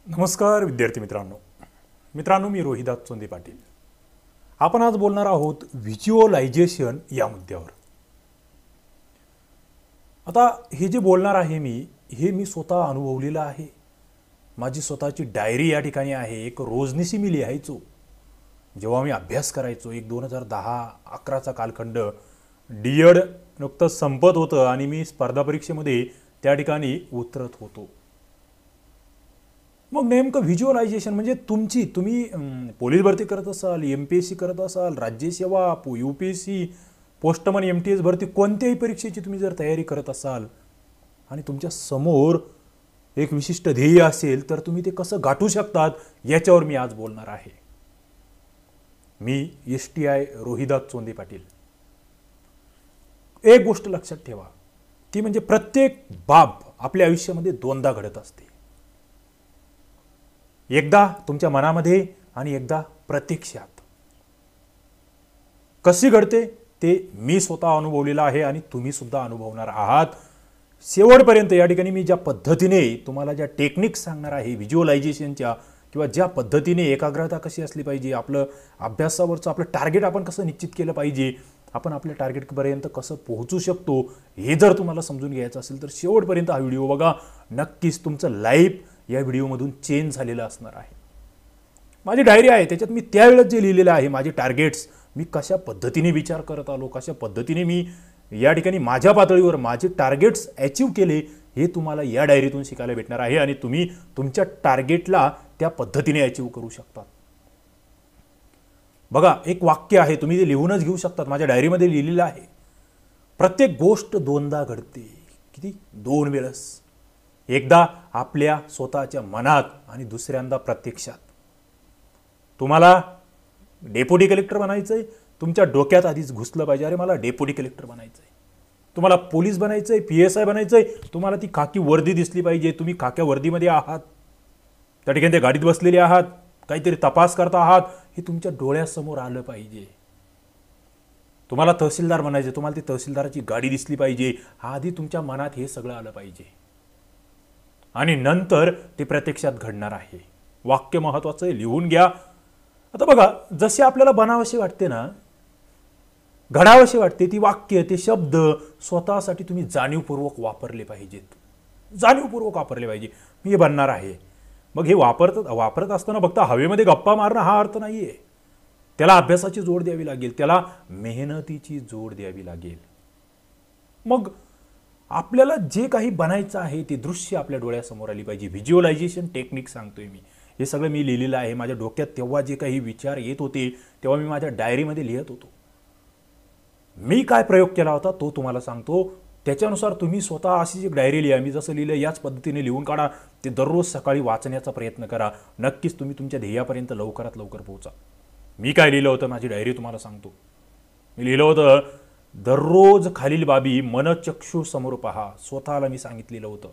नमस्कार विद्यार्थी मित्रांनो मी रोहिदास चोंदे पाटील. आपण आज बोलणार आहोत व्हिज्युअलायझेशन या मुद्द्यावर. आता हे जे बोलणार आहे मी स्वतः अनुभवलेलं आहे. माझी स्वतःची डायरी या ठिकाणी आहे. एक रोजनिशी मी लिहायचो जेव्हा मी अभ्यास करायचो. 2010-11चा कालखंड. डीएड नुकतं संपत होतं आणि मी स्पर्धा परीक्षेमध्ये त्या ठिकाणी उतरत होतो. मग नेमकं व्हिज्युअलायझेशन म्हणजे तुम्ही पोलीस भरती करत असाल, MPSC करत असाल, राज्यसेवा, UPSC, पोस्टमन, MTS भरती, कोणत्याही परीक्षेची तुम्ही जर तयारी करत असाल आणि तुमच्या समोर एक विशिष्ट ध्येय असेल तर तुम्ही ते कसं गाठू शकतात याच्यावर मी आज बोलणार आहे. मी STI रोहिदास चोंदे पाटील. एक गोष्ट लक्षात ठेवा, ती म्हणजे प्रत्येक बाब आपल्या आयुष्यामध्ये दोनदा घडत असते. एकदा तुमच्या मनामध्ये आणि एकदा प्रत्यक्षात. कशी घडते ते मी स्वतः अनुभवलेलं आहे आणि तुम्ही सुद्धा अनुभवणार आहात. शेवटपर्यंत या ठिकाणी मी ज्या पद्धतीने तुम्हाला ज्या टेक्निक्स सांगणार आहे व्हिज्युअलायझेशनच्या, किंवा ज्या पद्धतीने एकाग्रता कशी असली पाहिजे, आपलं अभ्यासावरचं आपलं टार्गेट आपण कसं निश्चित केलं पाहिजे, आपण आपल्या टार्गेटपर्यंत कसं पोहोचू शकतो, हे जर तुम्हाला समजून घ्यायचं असेल तर शेवटपर्यंत हा व्हिडिओ बघा. नक्कीच तुमचं लाईफ या व्हिडिओमधून चेंज झालेलं असणार आहे. माझी डायरी आहे, त्याच्यात मी त्यावेळेस जे लिहिलेलं आहे, माझे टार्गेट्स, मी कशा पद्धतीने विचार करत आलो, कशा पद्धतीने मी या ठिकाणी माझ्या पातळीवर माझे टार्गेट्स अचीव केले, हे तुम्हाला या डायरीतून शिकायला भेटणार आहे आणि तुम्ही तुमच्या टार्गेटला त्या पद्धतीने अचीव करू शकतात. बघा, एक वाक्य आहे, तुम्ही ते लिहूनच घेऊ शकतात. माझ्या डायरीमध्ये लिहिलेलं आहे, प्रत्येक गोष्ट दोनदा घडते. किती? 2 वेळेस. एकदा आपल्या स्वतःच्या मनात आणि दुसऱ्यांदा प्रत्यक्षात. तुम्हाला डेप्युटी कलेक्टर बनायचंय, तुमच्या डोक्यात आधीच घुसलं पाहिजे, अरे मला डेप्युटी कलेक्टर बनायचंय. तुम्हाला पोलीस बनायचंय, PSI बनायचंय, तुम्हाला ती खाकी वर्दी दिसली पाहिजे. तुम्ही खाक्या वर्दीमध्ये आहात, त्या ठिकाणी त्या गाडीत बसलेले आहात, काहीतरी तपास करता आहात, हे तुमच्या डोळ्यासमोर आलं पाहिजे. तुम्हाला तहसीलदार बनायचे, तुम्हाला ती तहसीलदाराची गाडी दिसली पाहिजे. आधी तुमच्या मनात हे सगळं आलं पाहिजे आणि नंतर ते प्रत्यक्षात घडणार आहे. वाक्य महत्वाचं आहे, लिहून घ्या. आता बघा, जसे आपल्याला बनावशी वाटते ना, घडावशी वाटते, ती वाक्य, ते शब्द स्वतःसाठी तुम्ही जाणीवपूर्वक वापरले पाहिजेत. जाणीवपूर्वक वापरले पाहिजे. मी हे बनणार आहे. मग हे वापरत असताना फक्त हवेमध्ये गप्पा मारणं हा अर्थ नाही आहे. त्याला अभ्यासाची जोड द्यावी लागेल, त्याला मेहनतीची जोड द्यावी लागेल. मग आपल्याला जे काही बनायचं आहे ते दृश्य आपल्या डोळ्यासमोर आली पाहिजे. व्हिज्युअलायझेशन टेक्निक सांगतोय मी. हे सगळं मी लिहिलेलं आहे. माझ्या डोक्यात तेव्हा जे काही विचार येत होते तेव्हा मी माझ्या डायरीमध्ये लिहित होतो. मी काय प्रयोग केला होता तो तुम्हाला सांगतो. त्याच्यानुसार तुम्ही स्वतः अशी एक डायरी लिहा. मी जसं लिहिलं याच पद्धतीने लिहून काढा. ते दररोज सकाळी वाचण्याचा प्रयत्न करा. नक्कीच तुम्ही तुमच्या ध्येयापर्यंत लवकरात लवकर पोहोचा. मी काय लिहिलं होतं माझी डायरी तुम्हाला सांगतो. मी लिहिलं होतं, दररोज खालील बाबी मनचक्षु समोर पहा. स्वतःला मी सांगितलेलं होतं.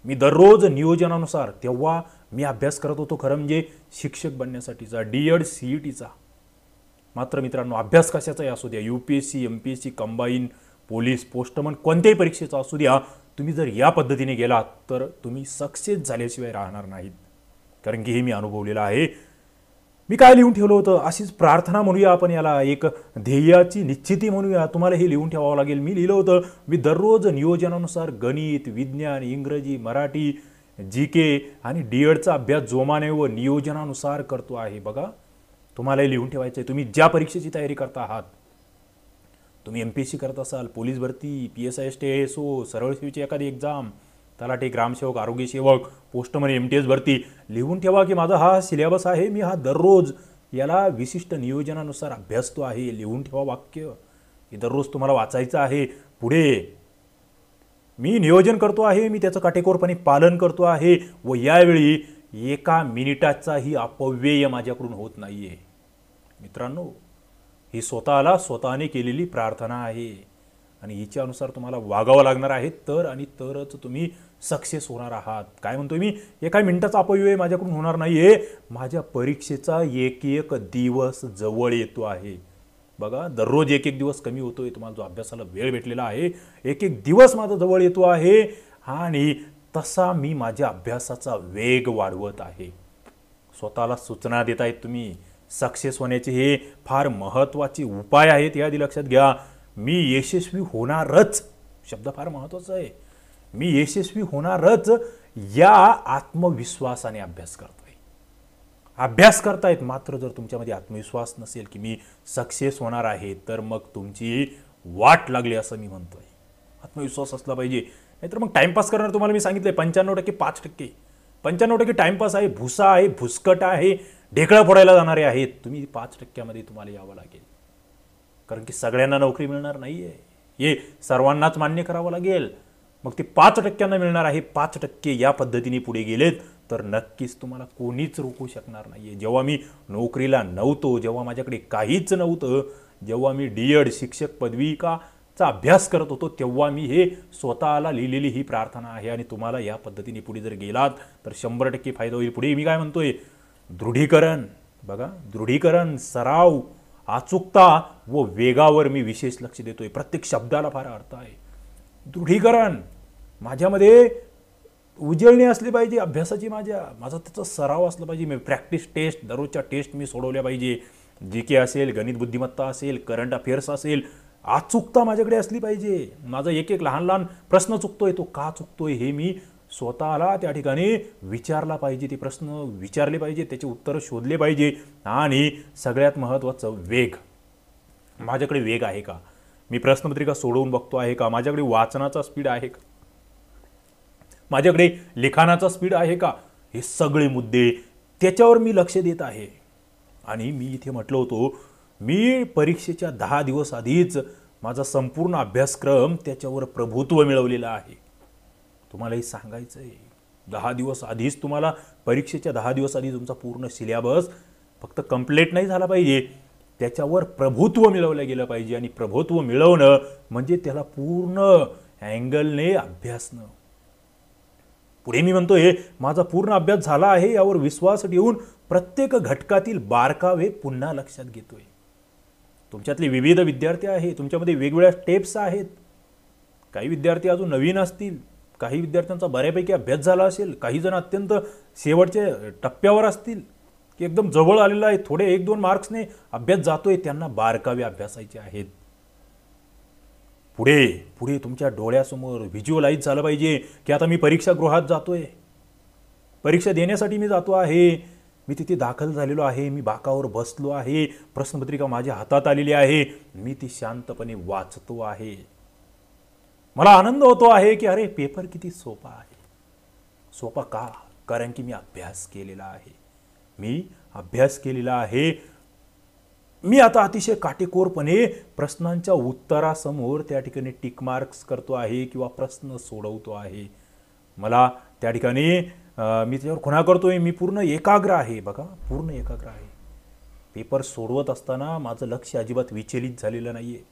मी दररोज नियोजनानुसार, तेव्हा मी अभ्यास करत होतो खरं म्हणजे शिक्षक बनण्यासाठीचा, डीएड CETचा. मात्र मित्रांनो, अभ्यास कशाचाही असू द्या, UPSC, MPSC, combine, police, postman, कोणत्याही परीक्षेचा असू द्या, तुम्ही जर या पद्धतीने गेलात तर तुम्ही सक्सेस झाल्याशिवाय राहणार नाहीत. कारण की हे मी अनुभवलेलं आहे. मी काय लिहून ठेवलं होतं, अशीच प्रार्थना म्हणूया आपण याला, एक ध्येयाची निश्चिती म्हणूया. तुम्हाला हे लिहून ठेवावं लागेल. मी लिहिलं होतं, मी दररोज नियोजनानुसार गणित, विज्ञान, इंग्रजी, मराठी, GK आणि डीएडचा अभ्यास जोमाने व नियोजनानुसार करतो आहे. बघा, तुम्हाला हे लिहून ठेवायचं आहे. तुम्ही ज्या परीक्षेची तयारी करता आहात, तुम्ही MPSC करत असाल, पोलीस भरती, PSI, ASO, सरळ सेवेची एखादी एक्झाम, तलाठी, ग्रामसेवक, आरोग्यसेवक, पोस्टमन, MTS भरती, लिहून ठेवा की माझा हा सिलेबस आहे. मी हा दररोज याला विशिष्ट नियोजनानुसार अभ्यासतो आहे. लिहून ठेवा वाक्य. हे दररोज तुम्हाला वाचायचं आहे. पुढे मी नियोजन करतो आहे, मी त्याचं काटेकोरपणे पालन करतो आहे व यावेळी 1 मिनिटाचाही अपव्यय माझ्याकडून होत नाहीये. मित्रांनो, ही स्वतःने केलेली प्रार्थना आहे आणि हिच्यानुसार तुम्हाला वागावं लागणार आहे. तरच तुम्ही सक्सेस होणार आहात. काय म्हणतोय मी, 1 मिनिटाचा अपव्यय माझ्याकडून होणार नाहीये. माझ्या परीक्षेचा एक दिवस जवळ येतो आहे. बघा, दररोज एक दिवस कमी होतोय. तुम्हाला जो अभ्यासाला वेळ भेटलेला आहे, एक दिवस माझा जवळ येतो आहे आणि तसा मी माझ्या अभ्यासाचा वेग वाढवत आहे. स्वतःला सूचना देत आहेत तुम्ही. सक्सेस होण्याचे हे फार महत्त्वाचे उपाय आहेत, हे आधी लक्षात घ्या. मी यशस्वी होणारच, शब्द फार महत्त्वाचा आहे. मी यशस्वी होणारच या आत्मविश्वासाने अभ्यास करतोय. अभ्यास करतायत, मात्र जर तुमच्यामध्ये आत्मविश्वास नसेल की मी सक्सेस होणार आहे, तर मग तुमची वाट लागली असं मी म्हणतोय. आत्मविश्वास असला पाहिजे, नाहीतर मग टाइमपास करणार. तुम्हाला मी सांगितलंय 95% 5%. 95% टाइमपास आहे, भुसा आहे, भुसकट आहे, ढेकळं फोडायला जाणारे आहेत. तुम्ही 5%मध्ये तुम्हाला यावं लागेल, कारण की सगळ्यांना नोकरी मिळणार नाहीये, हे सर्वांनाच मान्य करावं लागेल. मग ते 5% मिळणार आहे. 5% या पद्धतीने पुढे गेलेत तर नक्कीच तुम्हाला कोणीच रोखू शकणार नाहीये. जेव्हा मी नोकरीला नव्हतो, जेव्हा माझ्याकडे काहीच नव्हतं, जेव्हा मी D.Ed शिक्षक पदविकाचा अभ्यास करत होतो, तेव्हा मी हे स्वतःला लिहिलेली ही प्रार्थना आहे. आणि तुम्हाला या पद्धतीने पुढे जर गेलात तर 100% फायदा होईल. पुढे मी काय म्हणतोय, दृढीकरण. बघा, दृढीकरण, सराव, अचूकता व वेगावर मी विशेष लक्ष देतोय. प्रत्येक शब्दाला फार अर्थ आहे. दृढीकरण, माझ्यामध्ये उजळणी असली पाहिजे अभ्यासाची, माझा त्याचा सराव असला पाहिजे. मी प्रॅक्टिस टेस्ट, दररोजच्या टेस्ट मी सोडवल्या पाहिजे. GK असेल, गणित बुद्धिमत्ता असेल, करंट अफेअर्स असेल, अचूकता माझ्याकडे असली पाहिजे. माझा एक लहान लहान प्रश्न चुकतोय, तो का चुकतोय हे मी स्वतःला त्या ठिकाणी विचारला पाहिजे. ते प्रश्न विचारले पाहिजे, त्याचे उत्तर शोधले पाहिजे. आणि सगळ्यात महत्त्वाचं, वेग. माझ्याकडे वेग आहे का? मी प्रश्नपत्रिका सोडवून बघतो आहे का? माझ्याकडे वाचनाचा स्पीड आहे का? माझ्याकडे लिखाणाचा स्पीड आहे का? हे सगळे मुद्दे, त्याच्यावर मी लक्ष देत आहे. आणि मी इथे म्हटलं होतो, मी परीक्षेच्या 10 दिवस आधीच माझा संपूर्ण अभ्यासक्रम त्याच्यावर प्रभुत्व मिळवलेला आहे. तुम्हालाही सांगायचं आहे, 10 दिवस आधीच तुम्हाला, परीक्षेच्या 10 दिवस आधी तुमचा पूर्ण सिलेबस फक्त कंप्लीट नाही झाला पाहिजे, त्याच्यावर प्रभुत्व मिळवलं गेलं पाहिजे. आणि प्रभुत्व मिळवणं म्हणजे त्याला पूर्ण अँगलने अभ्यासणं. पुढे मी म्हणतोय, माझा पूर्ण अभ्यास झाला आहे यावर विश्वास ठेवून प्रत्येक घटकातील बारकावे पुन्हा लक्षात घेतोय. तुमच्यातले विविध विद्यार्थी आहेत, तुमच्यामध्ये वेगवेगळ्या स्टेप्स आहेत. काही विद्यार्थी अजून नवीन असतील, काही विद्यार्थ्यांचा बऱ्यापैकी अभ्यास झाला असेल, काही जण अत्यंत शेवटच्या टप्प्यावर असतील की एकदम जवळ आलेला आहे, थोडे 1-2 मार्क्सने अभ्यास जातोय, त्यांना बारकावे अभ्यासायचे आहेत. पुढे पुढे तुमच्या डोळ्यासमोर व्हिज्युअलाइज झालं पाहिजे की आता मी परीक्षागृहात जातोय, परीक्षा देण्यासाठी मी जातो आहे, मी तिथे दाखल झालेलो आहे, मी बाकावर बसलो आहे, प्रश्नपत्रिका माझ्या हातात आलेली आहे, मी ती शांतपणे वाचतो आहे. मला आनंद होतो आहे की अरे पेपर किती सोपा आहे. सोपा का? कारण की मी अभ्यास केलेला आहे. मी अभ्यास केलेला आहे. मी आता अतिशय काटेकोरपणे प्रश्नांच्या उत्तरासमोर त्या ठिकाणी टिक मार्क्स करतो आहे किंवा प्रश्न सोडवतो आहे. मला त्या ठिकाणी मी त्याच्यावर खुणा करतोय, मी पूर्ण एकाग्र आहे. बघा, पूर्ण एकाग्र आहे. पेपर सोडवत असताना माझं लक्ष अजिबात विचलित झालेलं नाही आहे.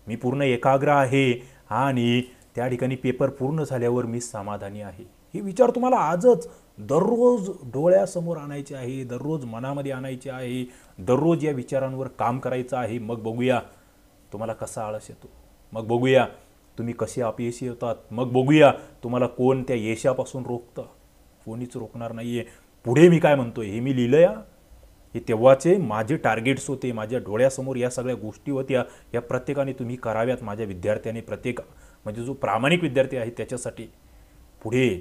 मी पूर्ण एकाग्र आहे आणि त्या ठिकाणी पेपर पूर्ण झाल्यावर मी समाधानी आहे. हे विचार तुम्हाला आजच दररोज डोळ्यासमोर आणायचे आहे, दररोज मनामध्ये आणायचे आहे, दररोज या विचारांवर काम करायचं आहे. मग बघूया तुम्हाला कसा आळस येतो, मग बघूया तुम्ही कसे अपयशी होतात, मग बघूया तुम्हाला कोण त्या यशापासून रोखतं. कोणीच रोखणार नाही आहे. पुढे मी काय म्हणतोय हे मी लिहिलं या, हे तेव्हाचे माझे टार्गेट्स होते, माझ्या डोळ्यासमोर या सगळ्या गोष्टी होत्या. या प्रत्येकाने तुम्ही कराव्यात, माझ्या विद्यार्थ्याने, प्रत्येक म्हणजे जो प्रामाणिक विद्यार्थी आहे त्याच्यासाठी. पुढे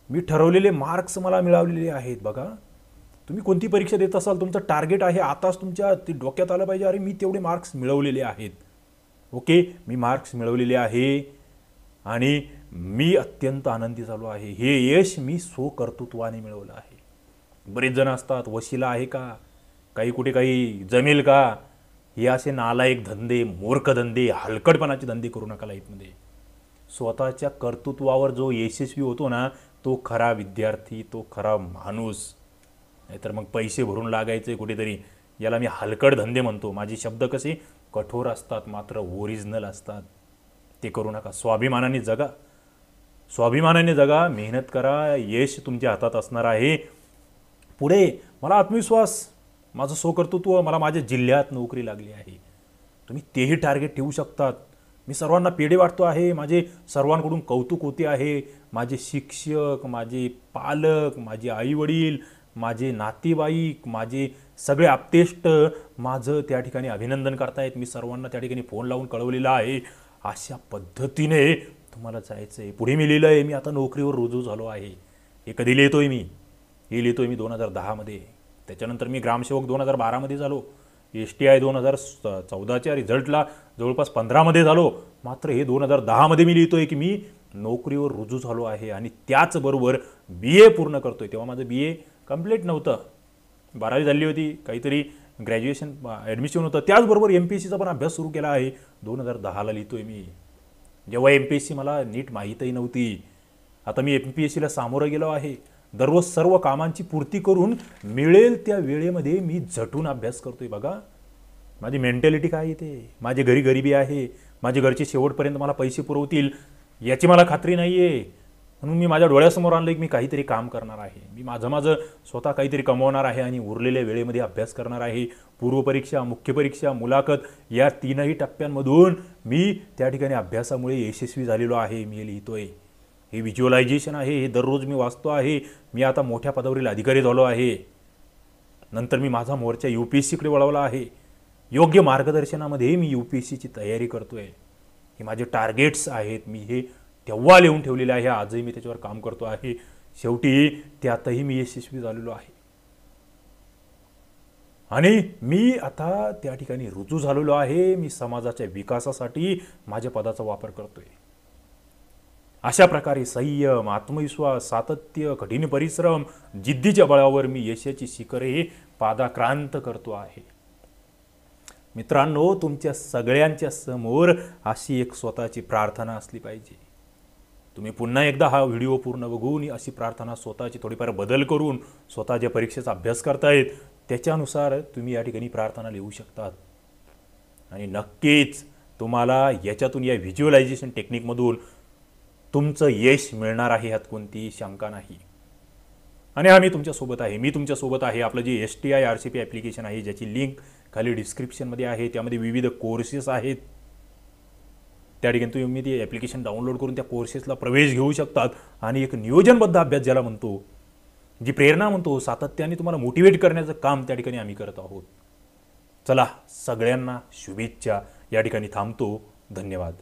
मी ठरवलेले मार्क्स मला मिळालेले आहेत. बघा, तुम्ही कोणती परीक्षा देत असाल, तुमचं टार्गेट आहे आताच तुमच्या ते डोक्यात आलं पाहिजे, अरे मी तेवढे मार्क्स मिळवलेले आहेत. ओके, मी मार्क्स मिळवलेले आहे आणि मी अत्यंत आनंदी झालो आहे. हे यश मी स्वकर्तृत्वाने मिळवलं आहे. बरेच जण असतात, वशिला आहे का, काही कुठे काही जमेल का, हे असे नालायक धंदे, मूर्ख धंदे, हलकटपणाचे धंदे करू नका लाईफमध्ये. स्वतःच्या कर्तृत्वावर जो यशस्वी होतो ना, तो खरा विद्यार्थी, तो खरा माणूस. नाहीतर मग पैसे भरून लागायचे कुठेतरी, याला मी हलकट धंदे म्हणतो. माझे शब्द कसे कठोर असतात मात्र ओरिजिनल असतात. ते करू नका. स्वाभिमानाने जगा, स्वाभिमानाने जगा, मेहनत करा, यश तुमच्या हातात असणार आहे. पुढे मला आत्मविश्वास, माझं स्वकर्तृत्व, मला माझ्या जिल्ह्यात नोकरी लागली आहे. तुम्ही तेही टार्गेट ठेवू शकतात. मी सर्वांना पेढे वाटतो आहे, माझे सर्वांकडून कौतुक होते आहे, माझे शिक्षक, माझे पालक, माझे आईवडील, माझे नातेवाईक, माझे सगळे आप्तेष्ट माझं त्या ठिकाणी अभिनंदन करतायत, मी सर्वांना त्या ठिकाणी फोन लावून कळवलेलं आहे. अशा पद्धतीने तुम्हाला जायचं आहे. पुढे मी लिहिलं आहे, मी आता नोकरीवर रुजू झालो आहे. हे कधी लिहितोय मी? हे लिहितोय मी 2010मध्ये. त्याच्यानंतर मी ग्रामसेवक 2012मध्ये झालो. STI 2014च्या रिझल्टला जवळपास 15मध्ये झालो. मात्र हे 2010मध्ये मी लिहितोय की मी नोकरीवर रुजू झालो आहे आणि त्याचबरोबर BA पूर्ण करतोय. तेव्हा माझं BA कंप्लीट नव्हतं, 12वी झाली होती, काहीतरी ग्रॅज्युएशन ॲडमिशन होतं. त्याचबरोबर MPSCचा पण अभ्यास सुरू केला आहे. 2010ला लिहितोय मी, जेव्हा MPSC मला नीट माहीतही नव्हती. आता मी MPSCला सामोरं गेलो आहे. दररोज सर्व कामांची पूर्ती करून मिळेल त्या वेळेमध्ये मी झटून अभ्यास करतोय. बघा माझी मेंटॅलिटी काय येते. माझी घरी गरिबी आहे, माझे घरचे शेवटपर्यंत मला पैसे पुरवतील याची मला खात्री नाही आहे. म्हणून मी माझ्या डोळ्यासमोर आणलं की मी काहीतरी काम करणार आहे, मी माझं स्वतः काहीतरी कमवणार आहे आणि उरलेल्या वेळेमध्ये अभ्यास करणार आहे. पूर्वपरीक्षा, मुख्य परीक्षा, मुलाखत या 3ही टप्प्यांमधून मी त्या ठिकाणी अभ्यासामुळे यशस्वी झालेलो आहे. मी हे लिहितोय, हे व्हिज्युअलायझेशन आहे, हे दररोज मी वाचतो आहे. मी आता मोठ्या पदावरील अधिकारी झालो आहे. नंतर मी माझा मोर्चा UPSCकडे वळवला आहे. योग्य मार्गदर्शनामध्ये मी UPSCची तयारी करतोय. हे माझे टार्गेट्स आहेत, मी हे तेव्हा लिहून ठेवलेले आहे, आजही मी त्याच्यावर काम करतो आहे. शेवटी त्यातही मी यशस्वी झालेलो आहे आणि मी आता त्या ठिकाणी रुजू झालेलो आहे. मी समाजाच्या विकासासाठी माझ्या पदाचा वापर करतोय. अशा प्रकारे संयम, आत्मविश्वास, सातत्य, कठीण परिश्रम, जिद्दीच्या बळावर मी यशाची शिखरे पादाक्रांत करतो आहे. मित्रांनो, तुमच्या सगळ्यांच्या समोर अशी एक स्वतःची प्रार्थना असली पाहिजे. तुम्ही पुन्हा एकदा हा व्हिडिओ पूर्ण बघून अशी प्रार्थना स्वतःची थोडीफार बदल करून स्वतः ज्या परीक्षेचा अभ्यास करतायत त्याच्यानुसार तुम्ही या ठिकाणी प्रार्थना लिहू शकतात आणि नक्कीच तुम्हाला याच्यातून, या व्हिज्युअलायझेशन टेक्निकमधून तुमचं यश मिळणार आहे, यात कोणतीही शंका नाही. आणि आम्ही तुमच्यासोबत आहे, मी तुमच्यासोबत आहे. आपलं जे STI RCP ॲप्लिकेशन आहे, ज्याची लिंक खाली डिस्क्रिप्शनमध्ये आहे, त्यामध्ये विविध कोर्सेस आहेत. त्या ठिकाणी तुम्ही ते ॲप्लिकेशन डाउनलोड करून त्या कोर्सेसला प्रवेश घेऊ शकतात आणि एक नियोजनबद्ध अभ्यास ज्याला म्हणतो, जी प्रेरणा म्हणतो, सातत्याने तुम्हाला मोटिवेट करण्याचं काम त्या ठिकाणी आम्ही करत आहोत. चला, सगळ्यांना शुभेच्छा. या ठिकाणी थांबतो. धन्यवाद.